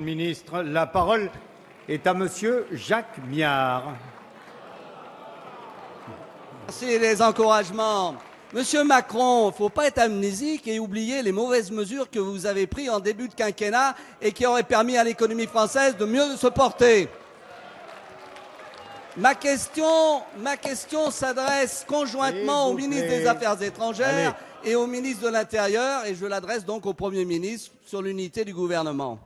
Ministre, la parole est à Monsieur Jacques Miard. Merci les encouragements. Monsieur Macron, il ne faut pas être amnésique et oublier les mauvaises mesures que vous avez prises en début de quinquennat et qui auraient permis à l'économie française de mieux se porter. Ma question s'adresse conjointement au ministre des Affaires étrangères et au ministre de l'Intérieur, et je l'adresse donc au Premier ministre sur l'unité du gouvernement.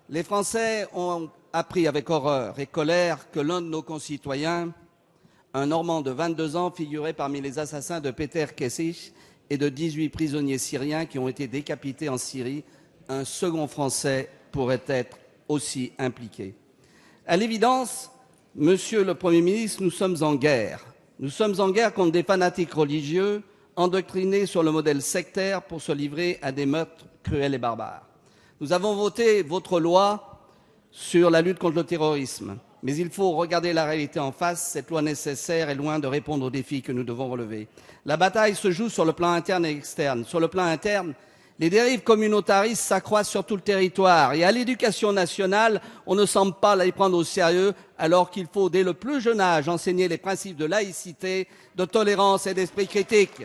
Les Français ont appris avec horreur et colère que l'un de nos concitoyens, un Normand de 22 ans, figurait parmi les assassins de Peter Kessic et de 18 prisonniers syriens qui ont été décapités en Syrie. Un second Français pourrait être aussi impliqué. À l'évidence, Monsieur le Premier ministre, nous sommes en guerre. Nous sommes en guerre contre des fanatiques religieux endoctrinés sur le modèle sectaire pour se livrer à des meurtres cruels et barbares. Nous avons voté votre loi sur la lutte contre le terrorisme, mais il faut regarder la réalité en face. Cette loi nécessaire est loin de répondre aux défis que nous devons relever. La bataille se joue sur le plan interne et externe. Sur le plan interne, les dérives communautaristes s'accroissent sur tout le territoire et à l'éducation nationale, on ne semble pas les prendre au sérieux alors qu'il faut, dès le plus jeune âge, enseigner les principes de laïcité, de tolérance et d'esprit critique.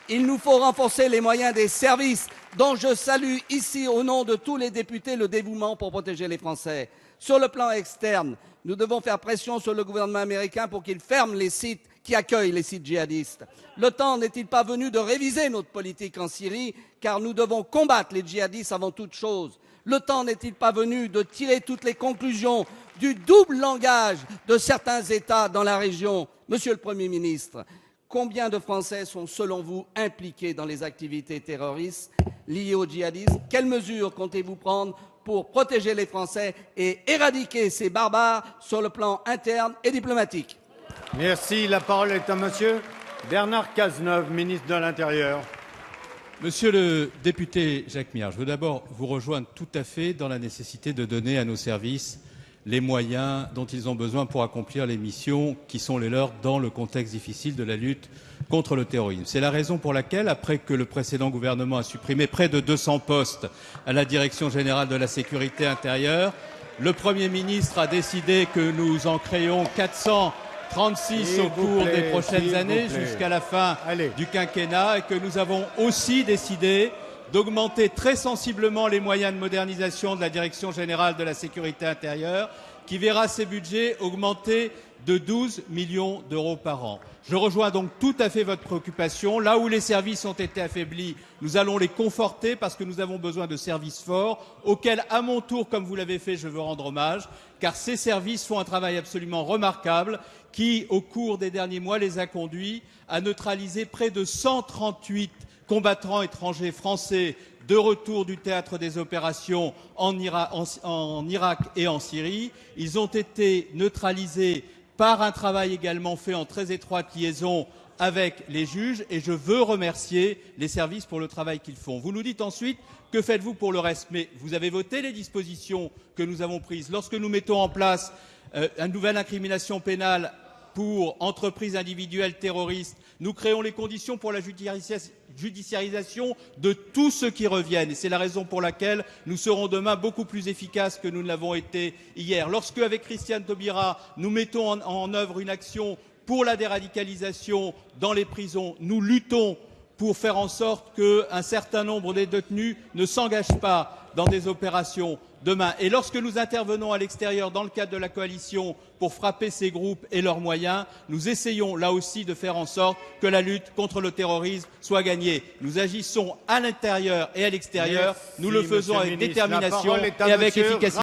Il nous faut renforcer les moyens des services dont je salue ici, au nom de tous les députés, le dévouement pour protéger les Français. Sur le plan externe, nous devons faire pression sur le gouvernement américain pour qu'il ferme les sites qui accueillent les sites djihadistes. Le temps n'est-il pas venu de réviser notre politique en Syrie, car nous devons combattre les djihadistes avant toute chose? Le temps n'est-il pas venu de tirer toutes les conclusions du double langage de certains États dans la région? Monsieur le Premier ministre, combien de Français sont, selon vous, impliqués dans les activités terroristes liées au djihadisme? Quelles mesures comptez-vous prendre pour protéger les Français et éradiquer ces barbares sur le plan interne et diplomatique? Merci. La parole est à Monsieur Bernard Cazeneuve, ministre de l'Intérieur. Monsieur le député Jacques Miard, je veux d'abord vous rejoindre tout à fait dans la nécessité de donner à nos services les moyens dont ils ont besoin pour accomplir les missions qui sont les leurs dans le contexte difficile de la lutte contre le terrorisme. C'est la raison pour laquelle, après que le précédent gouvernement a supprimé près de 200 postes à la Direction générale de la sécurité intérieure, le Premier ministre a décidé que nous en créions 436 au cours des prochaines années jusqu'à la fin du quinquennat et que nous avons aussi décidé d'augmenter très sensiblement les moyens de modernisation de la Direction générale de la sécurité intérieure, qui verra ses budgets augmenter de 12 millions d'euros par an. Je rejoins donc tout à fait votre préoccupation. Là où les services ont été affaiblis, nous allons les conforter parce que nous avons besoin de services forts auxquels, à mon tour, comme vous l'avez fait, je veux rendre hommage, car ces services font un travail absolument remarquable qui, au cours des derniers mois, les a conduits à neutraliser près de 138 combattants étrangers français de retour du théâtre des opérations en Irak et en Syrie. Ils ont été neutralisés par un travail également fait en très étroite liaison avec les juges et je veux remercier les services pour le travail qu'ils font. Vous nous dites ensuite que faites-vous pour le reste, mais vous avez voté les dispositions que nous avons prises. Lorsque nous mettons en place une nouvelle incrimination pénale pour entreprises individuelles terroristes, nous créons les conditions pour la judiciarisation de tous ceux qui reviennent. Et c'est la raison pour laquelle nous serons demain beaucoup plus efficaces que nous ne l'avons été hier. Lorsque, avec Christiane Taubira, nous mettons en œuvre une action pour la déradicalisation dans les prisons, nous luttons pour faire en sorte qu'un certain nombre des détenus ne s'engagent pas dans des opérations demain. Et lorsque nous intervenons à l'extérieur dans le cadre de la coalition pour frapper ces groupes et leurs moyens, nous essayons là aussi de faire en sorte que la lutte contre le terrorisme soit gagnée. Nous agissons à l'intérieur et à l'extérieur. Nous le faisons avec détermination et avec efficacité.